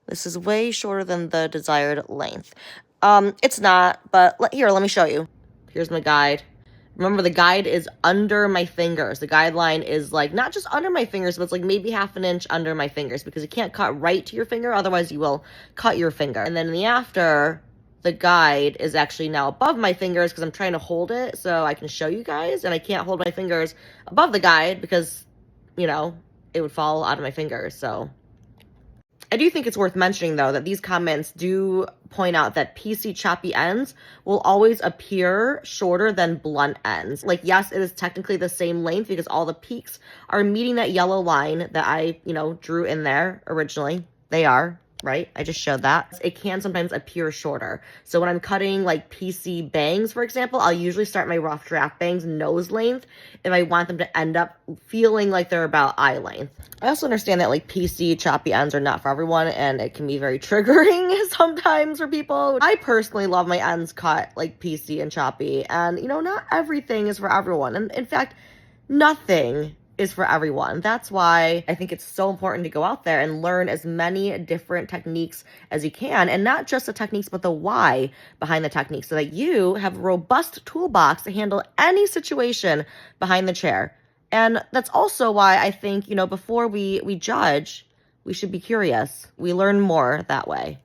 This is way shorter than the desired length. It's not, but here, let me show you. Here's my guide. Remember, the guide is under my fingers. The guideline is like not just under my fingers, but it's like maybe half an inch under my fingers because you can't cut right to your finger. Otherwise, you will cut your finger. And then in the after, the guide is actually now above my fingers because I'm trying to hold it so I can show you guys. And I can't hold my fingers above the guide because, you know, it would fall out of my fingers. So I do think it's worth mentioning, though, that these comments do point out that PC choppy ends will always appear shorter than blunt ends. Like, yes, it is technically the same length because all the peaks are meeting that yellow line that I, drew in there originally. They are, right? I just showed that. It can sometimes appear shorter. So when I'm cutting like PC bangs, for example, I'll usually start my rough draft bangs nose length if I want them to end up feeling like they're about eye length. I also understand that like PC choppy ends are not for everyone and it can be very triggering sometimes for people. I personally love my ends cut like PC and choppy, and not everything is for everyone. And in fact, nothing is for everyone. That's why I think it's so important to go out there and learn as many different techniques as you can, and not just the techniques, but the why behind the techniques, so that you have a robust toolbox to handle any situation behind the chair. And that's also why I think, before we judge, we should be curious. We learn more that way.